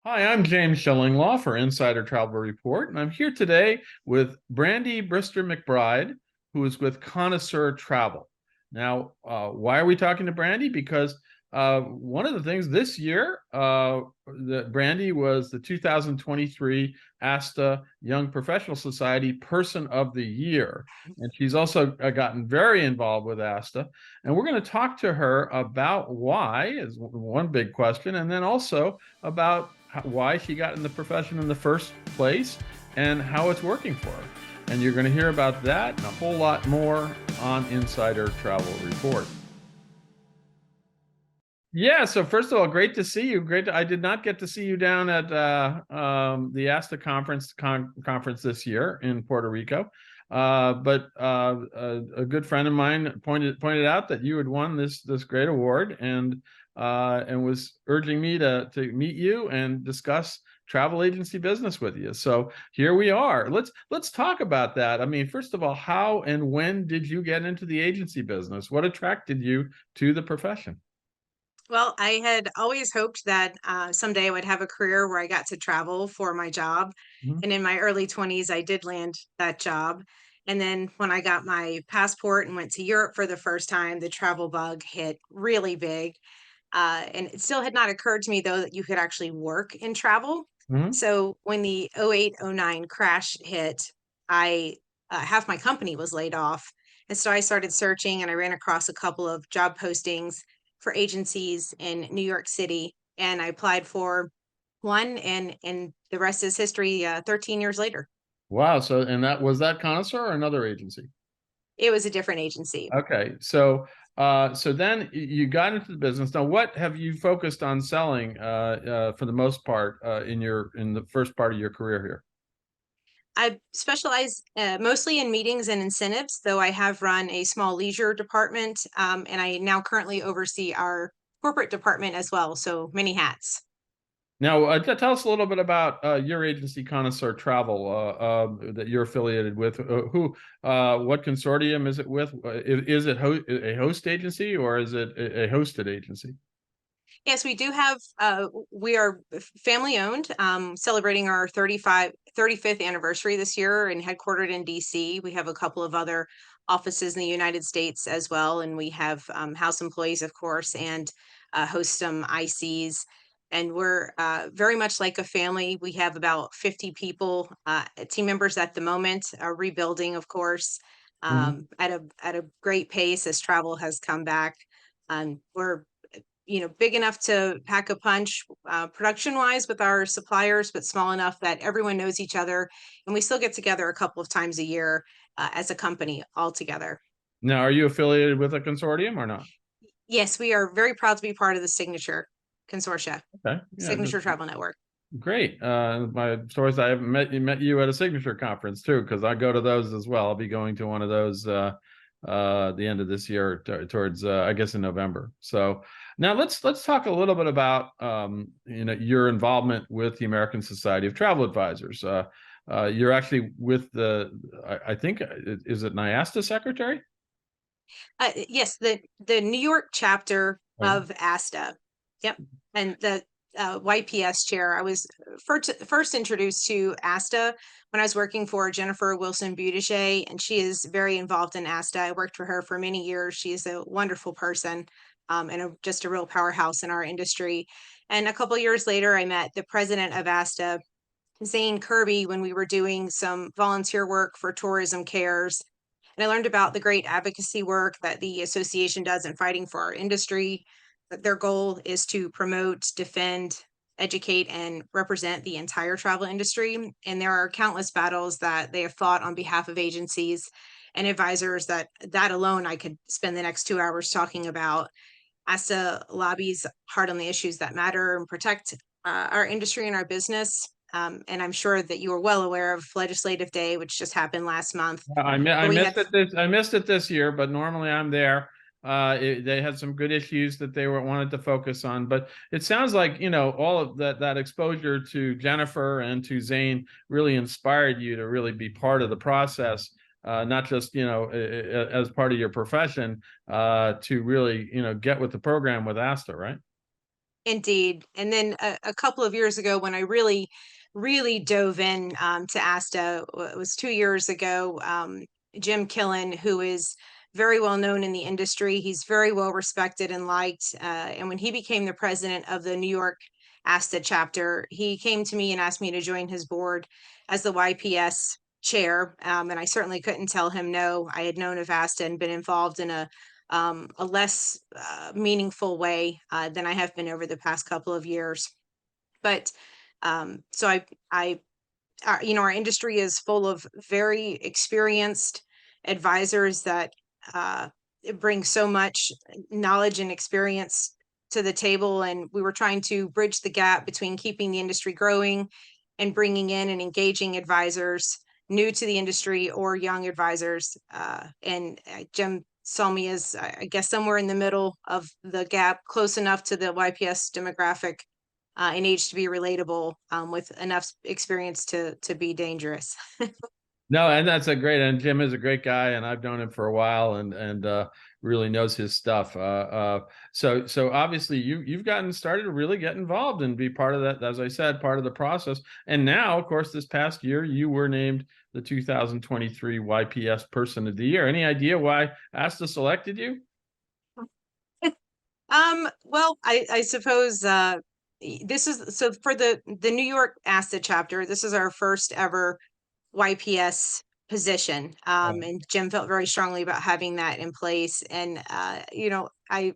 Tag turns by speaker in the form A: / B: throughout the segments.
A: Hi, I'm James Shillinglaw for Insider Travel Report, and I'm here today with Brandy Brister McBride, who is with Connoisseur Travel. Now, why are we talking to Brandy? Because one of the things this year, that Brandy was the 2023 ASTA Young Professional Society Person of the Year, and she's also gotten very involved with ASTA. And we're going to talk to her about why is one big question, and then also about why she got in the profession in the first place and how it's working for her. And you're going to hear about that and a whole lot more on Insider Travel Report. Yeah, so first of all, great to see you. I did not get to see you down at the ASTA conference this year in Puerto Rico, but a good friend of mine pointed out that you had won this great award and was urging me to meet you and discuss travel agency business with you. So here we are. Let's talk about that. I mean, first of all, how and when did you get into the agency business? What attracted you to the profession?
B: Well, I had always hoped that someday I would have a career where I got to travel for my job.
A: Mhm.
B: And in my early 20s, I did land that job. And then when I got my passport and went to Europe for the first time, the travel bug hit really big. And it still had not occurred to me, though, that you could actually work in travel.
A: Mhm.
B: So when the '08, '09 crash hit, I half my company was laid off. And so I started searching and I ran across a couple of job postings for agencies in New York City, and I applied for one, and the rest is history. 13 years later,
A: Wow. So, and that was that Connoisseur or another agency?
B: it was a different agency.
A: Okay. So then you got into the business. Now, what have you focused on selling for the most part in the first part of your career here?
B: I specialize mostly in meetings and incentives, though I have run a small leisure department, and I now currently oversee our corporate department as well. So many hats.
A: Now, tell us a little bit about your agency, Connoisseur Travel, that you're affiliated with. What consortium is it with? Is it a host agency or is it a hosted agency?
B: Yes, we do have, we are family owned, celebrating our 35th anniversary this year and headquartered in DC. We have a couple of other offices in the United States as well. And we have house employees, of course, and host some ICs. And we're very much like a family. We have about 50 people, team members at the moment, are rebuilding, of course,
A: Mhm.
B: at a great pace as travel has come back. We're big enough to pack a punch, production wise with our suppliers, but small enough that everyone knows each other. And we still get together a couple of times a year as a company all together.
A: Now, are you affiliated with a consortium or not?
B: Yes, we are very proud to be part of the Signature Consortia,
A: Okay. Yeah,
B: Signature Travel Network.
A: great. My stories I haven't met you at a signature conference too, because I go to those as well. I'll be going to one of those the end of this year towards I guess in November. So now let's talk a little bit about your involvement with the American Society of Travel Advisors. You're actually with I think is it NIASTA secretary?
B: Yes, the New York chapter
A: Right.
B: of ASTA. Yep, and the YPS chair. I was first introduced to ASTA when I was working for Jennifer Wilson Buttigieg, and she is very involved in ASTA. I worked for her for many years. She is a wonderful person, and just a real powerhouse in our industry. And a couple years later, I met the president of ASTA, Zane Kirby, when we were doing some volunteer work for Tourism Cares, and I learned about the great advocacy work that the association does in fighting for our industry. That their goal is to promote, defend, educate, and represent the entire travel industry. And there are countless battles that they have fought on behalf of agencies and advisors that alone I could spend the next 2 hours talking about. ASTA lobbies hard on the issues that matter and protect our industry and our business. And I'm sure that you are well aware of Legislative Day, which just happened last month,
A: I
B: where we
A: missed
B: had.
A: it I missed it this year, but normally I'm there. They had some good issues that they wanted to focus on, but it sounds like all of that exposure to Jennifer and to Zane really inspired you to really be part of the process, not just as part of your profession, to really get with the program with ASTA, right?
B: Indeed. And then a couple of years ago, when I really dove in to ASTA, it was 2 years ago. Jim Killen, who is very well known in the industry, he's very well respected and liked. And when he became the president of the New York ASTA chapter, he came to me and asked me to join his board as the YPS chair. And I certainly couldn't tell him no. I had known of ASTA and been involved in a less meaningful way than I have been over the past couple of years. But so our industry is full of very experienced advisors that uh, bring so much knowledge and experience to the table. And we were trying to bridge the gap between keeping the industry growing and bringing in and engaging advisors new to the industry or young advisors. And Jim saw me as, I guess, somewhere in the middle of the gap, close enough to the YPS demographic and age to be relatable, with enough experience to be dangerous.
A: No, and that's a great, and Jim is a great guy, and I've known him for a while, and really knows his stuff. So obviously you've gotten started to really get involved and be part of that, as I said, part of the process. And now, of course, this past year you were named the 2023 YPS Person of the Year. Any idea why ASTA selected you?
B: Well, I suppose this is so for the New York ASTA chapter. This is our first ever YPS position. And Jim felt very strongly about having that in place. And I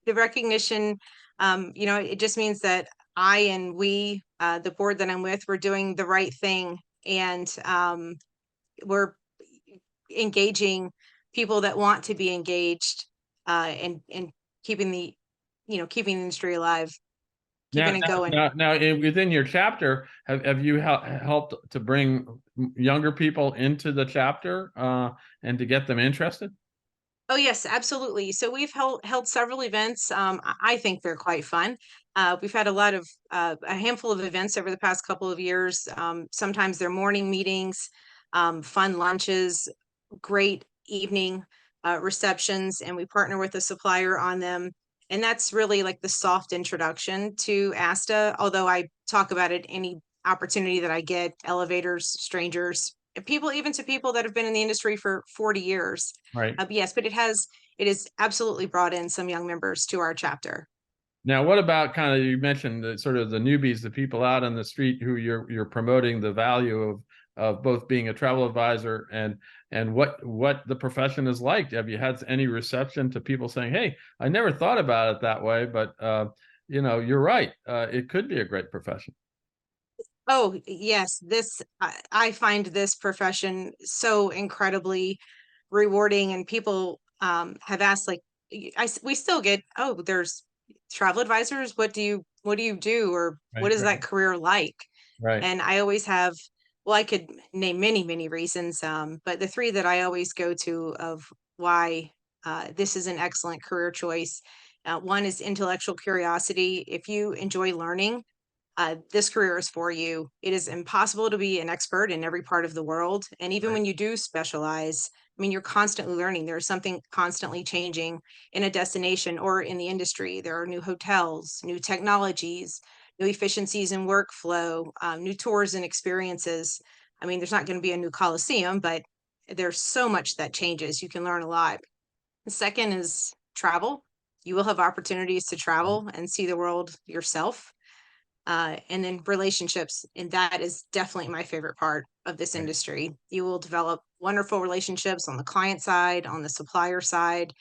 B: the recognition, it just means that I and we, the board that I'm with, we're doing the right thing, and we're engaging people that want to be engaged, and keeping keeping the industry alive,
A: Now,
B: keeping it going.
A: within your chapter, have you helped to bring younger people into the chapter and to get them interested?
B: Oh yes, absolutely. So we've held several events. I think they're quite fun. We've had a handful of events over the past couple of years. Sometimes they're morning meetings, fun lunches, great evening receptions, and we partner with a supplier on them. And that's really like the soft introduction to ASTA. Although I talk about it any opportunity that I get, elevators, strangers, people, even to people that have been in the industry for 40 years.
A: Right.
B: Yes, but it has absolutely brought in some young members to our chapter.
A: Now, what about kind of, you mentioned the sort of the newbies, the people out on the street who you're promoting the value of both being a travel advisor and what the profession is like. Have you had any reception to people saying, "Hey, I never thought about it that way, but you're right. It could be a great profession."
B: Oh, yes, I find this profession so incredibly rewarding, and people have asked, like, we still get, oh, there's travel advisors. What do you do, or what
A: Right.
B: is that career like?
A: Right.
B: And I always have, well, I could name many reasons, but the three that I always go to of why this is an excellent career choice. One is intellectual curiosity. If you enjoy learning, this career is for you. It is impossible to be an expert in every part of the world. And even
A: Right.
B: when you do specialize, I mean, you're constantly learning. There's something constantly changing in a destination or in the industry. There are new hotels, new technologies, new efficiencies in workflow, new tours and experiences. I mean, there's not going to be a new Coliseum, but there's so much that changes. You can learn a lot. The second is travel. You will have opportunities to travel and see the world yourself, and then relationships. And that is definitely my favorite part of this
A: Right.
B: industry. You will develop wonderful relationships on the client side, on the supplier side,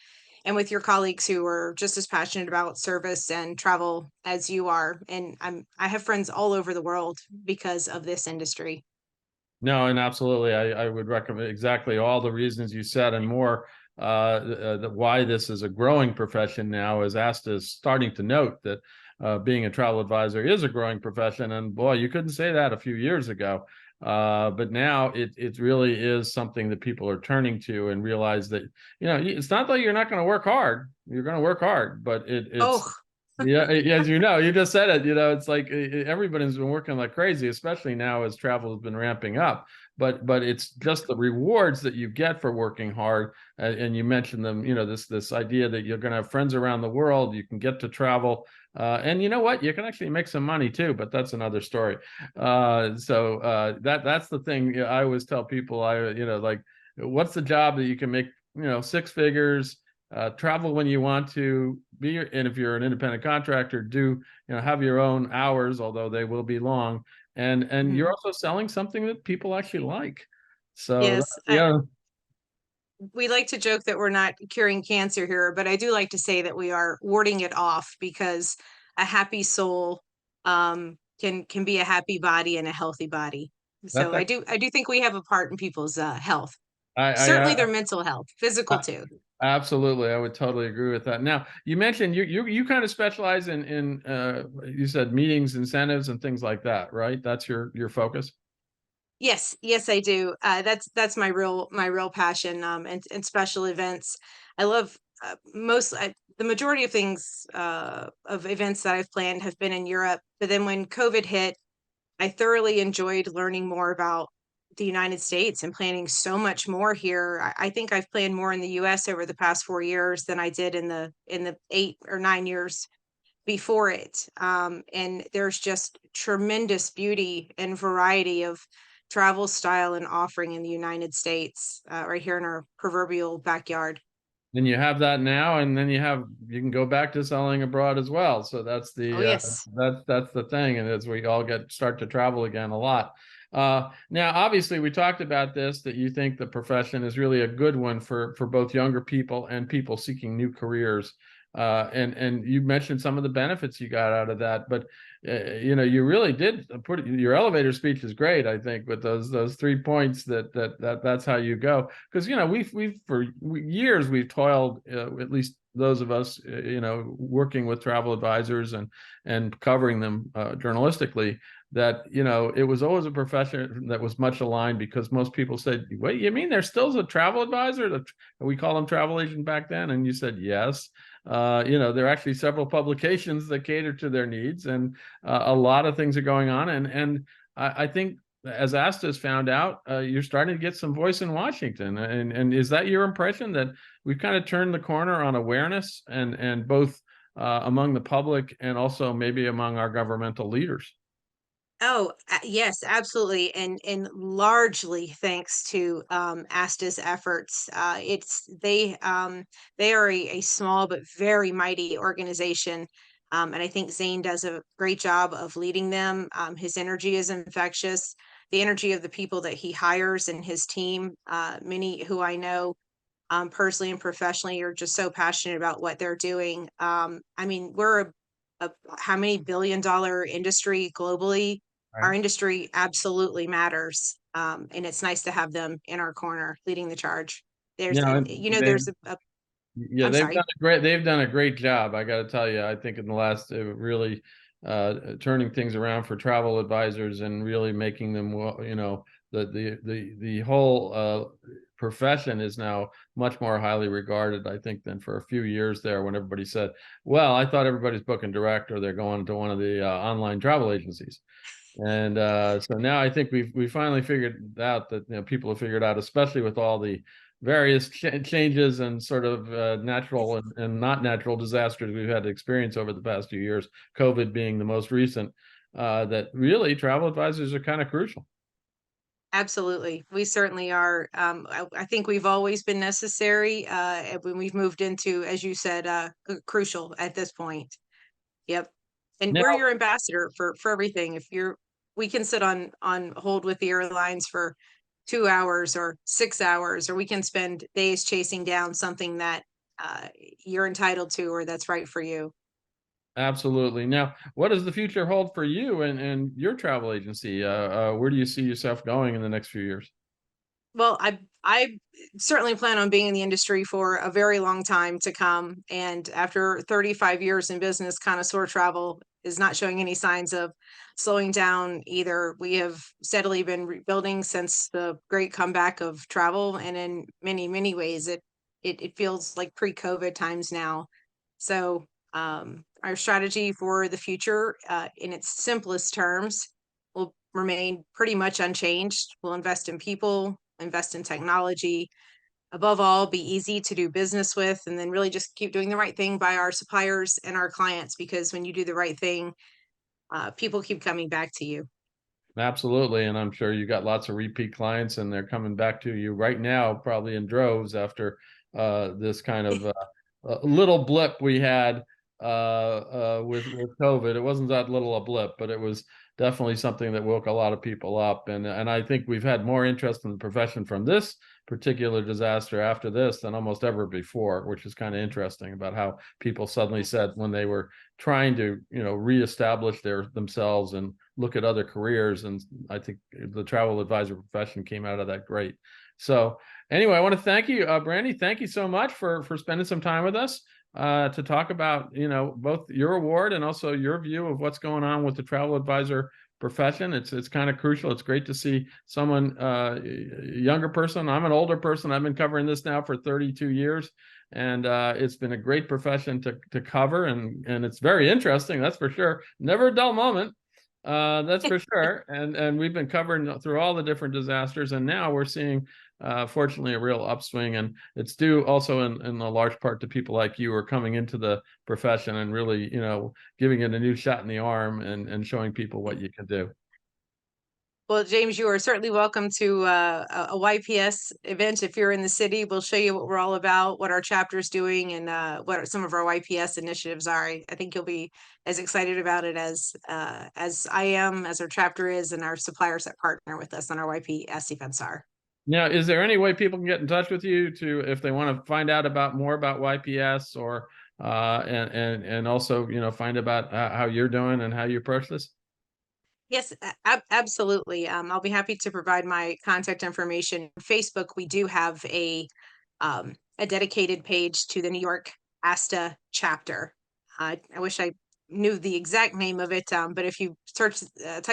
B: and with your colleagues who are just as passionate about service and travel as you are. And I have friends all over the world because of this industry.
A: No, and absolutely, I would recommend exactly all the reasons you said and more. Why this is a growing profession now, is ASTA is starting to note that being a travel advisor is a growing profession, and boy, you couldn't say that a few years ago. But now it really is something that people are turning to and realize that it's not that you're not going to work hard. You're going to work hard, but it's
B: Oh,
A: Yeah, as you know, you just said it. It's like everybody's been working like crazy, especially now as travel has been ramping up. But it's just the rewards that you get for working hard. And you mentioned them. This idea that you're going to have friends around the world. You can get to travel, and you know what? You can actually make some money too. But that's another story. So that's the thing. I always tell people. Like, what's the job that you can make? Six figures, travel when you want to be, and if you're an independent contractor, have your own hours, although they will be long, and you're
B: Mhm.
A: also selling something that people actually like. So
B: Yes,
A: yeah,
B: we like to joke that we're not curing cancer here, but I do like to say that we are warding it off because a happy soul can be a happy body and a healthy body.
A: that's
B: So I do think we have a part in people's health.
A: I,
B: Certainly their mental health, physical
A: I
B: too.
A: absolutely, I would totally agree with that. Now, you mentioned you kind of specialize in you said meetings, incentives, and things like that, right? That's your focus.
B: Yes, yes, I do. That's my real passion. And special events. I love the majority of things of events that I've planned have been in Europe. But then when COVID hit, I thoroughly enjoyed learning more about the United States and planning so much more here. I think I've planned more in the U.S. over the past 4 years than I did in the 8 or 9 years before it. And there's just tremendous beauty and variety of travel style and offering in the United States, right here in our proverbial backyard.
A: Then you have that now, and then you can go back to selling abroad as well. So
B: Oh, yes.
A: that's the thing, and as we all start to travel again a lot. Now, obviously, we talked about this, that you think the profession is really a good one for both younger people and people seeking new careers. And you mentioned some of the benefits you got out of that, but you really did put your elevator speech is great. I think with those 3 points that's how you go, because we've for years we've toiled, at least those of us working with travel advisors and covering them journalistically, that it was always a profession that was much aligned, because most people said, wait, you mean there's still a travel advisor? We call them travel agent back then, and you said yes. There are actually several publications that cater to their needs, and a lot of things are going on. And I think, as ASTA has found out, you're starting to get some voice in Washington. And is that your impression, that we've kind of turned the corner on awareness, and both among the public and also maybe among our governmental leaders?
B: Oh, yes, absolutely, and largely thanks to ASTA's efforts. They are a small but very mighty organization, and I think Zane does a great job of leading them. His energy is infectious. The energy of the people that he hires and his team, many who I know personally and professionally, are just so passionate about what they're doing. I mean, we're a how many billion-dollar industry globally. Our
A: Right.
B: industry absolutely matters, and it's nice to have them in our corner leading the charge.
A: You
B: There's,
A: know, they
B: there's a
A: Yeah,
B: I'm sorry.
A: they've done a great job. I got to tell you, I think in the last, really turning things around for travel advisors, and really making them, well, the whole profession is now much more highly regarded, I think, than for a few years there, when everybody said, well, I thought everybody's booking direct, or they're going to one of the online travel agencies. And so now I think we finally figured out that, people have figured out, especially with all the various changes and sort of natural and not natural disasters we've had to experience over the past few years, COVID being the most recent, that really travel advisors are kind of crucial.
B: Absolutely. We certainly are. I think we've always been necessary, and when we've moved into, as you said, crucial at this point. Yep. And we're
A: Now,
B: your ambassador for everything. If you're We can sit on hold with the airlines for 2 hours or 6 hours, or we can spend days chasing down something that you're entitled to or that's right for you.
A: absolutely. Now, what does the future hold for you and your travel agency? Where do you see yourself going in the next few years?
B: Well, I certainly plan on being in the industry for a very long time to come. And after 35 years in business, connoisseur travel is not showing any signs of slowing down either. We have steadily been rebuilding since the great comeback of travel, and in many, many ways, it feels like pre-COVID times now. So our strategy for the future, in its simplest terms, will remain pretty much unchanged. We'll invest in people, invest in technology, above all, be easy to do business with, and then really just keep doing the right thing by our suppliers and our clients, because when you do the right thing, people keep coming back to you.
A: Absolutely. And I'm sure you got lots of repeat clients and they're coming back to you right now, probably in droves after this kind of little blip we had with COVID. It wasn't that little a blip, but it was definitely something that woke a lot of people up. And I think we've had more interest in the profession from this particular disaster after this than almost ever before, which is kind of interesting about how people suddenly said when they were trying to, reestablish themselves and look at other careers. And I think the travel advisor profession came out of that great. So anyway, I want to thank you, Brandy. Thank you so much for spending some time with us to talk about, both your award and also your view of what's going on with the travel advisor profession. It's kind of crucial. It's great to see someone, younger person. I'm an older person. I've been covering this now for 32 years. And it's been a great profession to cover, and it's very interesting, that's for sure. Never a dull moment, that's for sure. And we've been covering through all the different disasters, and now we're seeing, fortunately, a real upswing. And it's due also in a large part to people like you who are coming into the profession and really, giving it a new shot in the arm and showing people what you can do.
B: Well, James, you are certainly welcome to a YPS event if you're in the city. We'll show you what we're all about, what our chapter is doing, and what some of our YPS initiatives are. I think you'll be as excited about it as I am, as our chapter is, and our suppliers that partner with us on our YPS events are.
A: Now, is there any way people can get in touch with you if they want to find out more about YPS, or and also find about how you're doing and how you approach this?
B: Yes, absolutely. I'll be happy to provide my contact information. Facebook, we do have a dedicated page to the New York ASTA chapter. I wish I knew the exact name of it, but if you type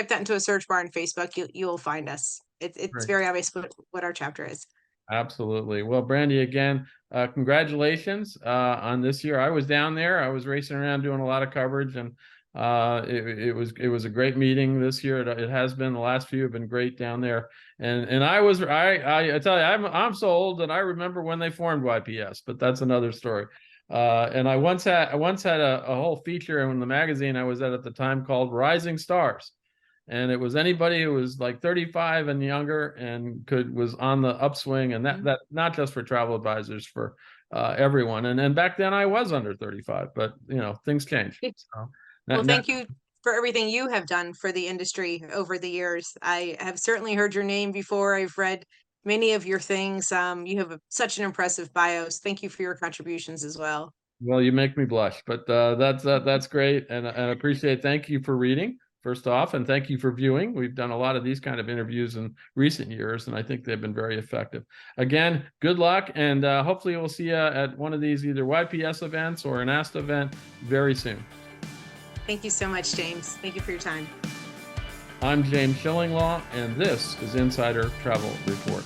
B: that into a search bar on Facebook, you'll find us. It's
A: Right.
B: very obvious what our chapter is.
A: Absolutely. Well, Brandy, again, congratulations on this year. I was down there. I was racing around doing a lot of coverage, and it was a great meeting this year. It has been. The last few have been great down there. And I tell you, I'm so old that I remember when they formed YPS, but that's another story. And I once had a whole feature in the magazine I was at the time called Rising Stars. And it was anybody who was like 35 and younger and was on the upswing, and that not just for travel advisors, for everyone. And back then I was under 35, but things change. So,
B: well, thank you for everything you have done for the industry over the years. I have certainly heard your name before. I've read many of your things. You have such an impressive bio. So thank you for your contributions as well.
A: Well, you make me blush, but that's great, and I appreciate. Thank you for reading, first off, and thank you for viewing. We've done a lot of these kind of interviews in recent years, and I think they've been very effective. Again, good luck, and hopefully we'll see you at one of these either YPS events or an ASTA event very soon.
B: Thank you so much, James. Thank you for your time.
A: I'm James Shillinglaw, and this is Insider Travel Report.